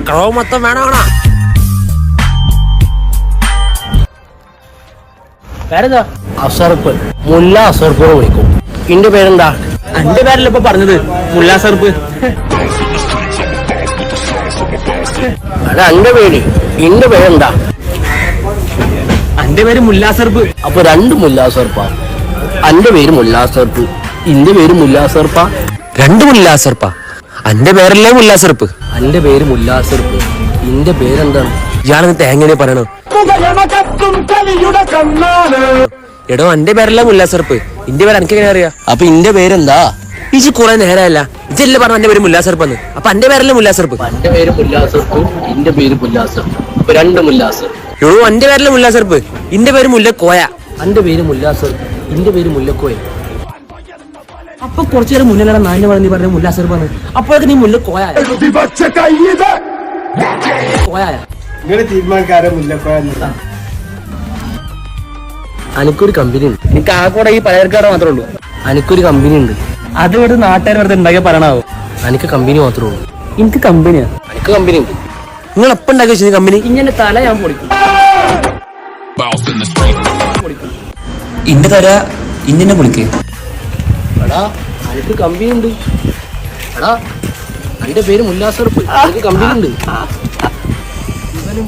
ക്രോ മൊത്തം വേണോ? പേരെന്താ? അസർപ്പ്. മുല്ല അസർപ്പ് വിളിക്കും. ഇന്റെ പേരെന്താ? എന്റെ പേരല്ല ഇപ്പൊ പറഞ്ഞത്, മുല്ലാ സർപ്പ്. അതാ എന്റെ പേര്. ഇന്റെ പേരെന്താ? എന്റെ പേര് മുല്ലാ സർപ്പ്. അപ്പൊ രണ്ട് മുല്ലാ സർപ്പാ. എന്റെ പേര് മുല്ലാ സർപ്പ്, ഇന്റെ പേര് മുല്ലാ സർപ്പ. രണ്ട് മുല്ലാ സർപ്പാ? എന്റെ പേരല്ലേ മുല്ലാ സർപ്പ്? എന്റെ പേര് മുല്ലാ സർപ്പ്, ഇന്റെ പേരെന്താണ്? ഇയാളെന്ന് എങ്ങനെ പറയണോ? എടോ എന്റെ പേരല്ല മുല്ലാ സർപ്പ്, ഇന്റെ പേര് എനിക്ക് എങ്ങനെ അറിയാ? അപ്പൊ ഇന്റെ പേരെന്താ? ഇജ് കുറെ നേരമല്ല ഇജല്ലേ പറഞ്ഞ എന്റെ പേര് മുല്ലാ സർപ്പെന്ന്. അപ്പൊ എന്റെ പേരല്ലേ മുല്ലാ സർപ്പ്? എന്റെ പേര് മുല്ലാ സർപ്പ്, ഇന്റെ പേര് മുല്ലാ സർപ്പ്. അപ്പൊ രണ്ട് മുല്ലാ സർപ്പ്. എടോ എന്റെ പേരല്ലേ മുല്ലാ സർപ്പ്, ഇന്റെ പേര് മുല്ലക്കോയ. എന്റെ പേര് മുല്ലാ സർപ്പ്, ഇന്റെ പേര് മുല്ലക്കോയ. അപ്പൊ കുറച്ചു നേരം മുന്നേ നാലിന് പറഞ്ഞ് പറഞ്ഞ മുല്ലാ സർപ്പാണ്. അപ്പോഴൊക്കെ നീ മുല്ലക്കോയ എനിക്കൊരു കമ്പനി ഉണ്ട്. എനിക്ക് ആ കൂടെ ഈ പലചരക്കാരെ മാത്രമേ ഉള്ളൂ. എനിക്കൊരു കമ്പനി ഉണ്ട്. അത് ഇവിടെ നാട്ടുകാർ വെറുതെ ഉണ്ടാക്കിയ പറയണാവോ? എനിക്ക് കമ്പനി മാത്രമേ ഉള്ളൂ. എനിക്ക് കമ്പനിയാ. എനിക്ക് കമ്പനി ഉണ്ട്. നിങ്ങൾ എപ്പോ ഉണ്ടാക്കി വെച്ചത് കമ്പനി? ഇങ്ങനെ തല ഞാൻ പൊളിക്കും. ഇന്റെ തര ഇന്നെ പൊളിക്ക്. എടാ എനിക്ക് കമ്പനി ഉണ്ട്. എടാ എന്റെ പേര് മുല്ലാ സർപ്പ്, എനിക്ക് കമ്പനി ഉണ്ട്.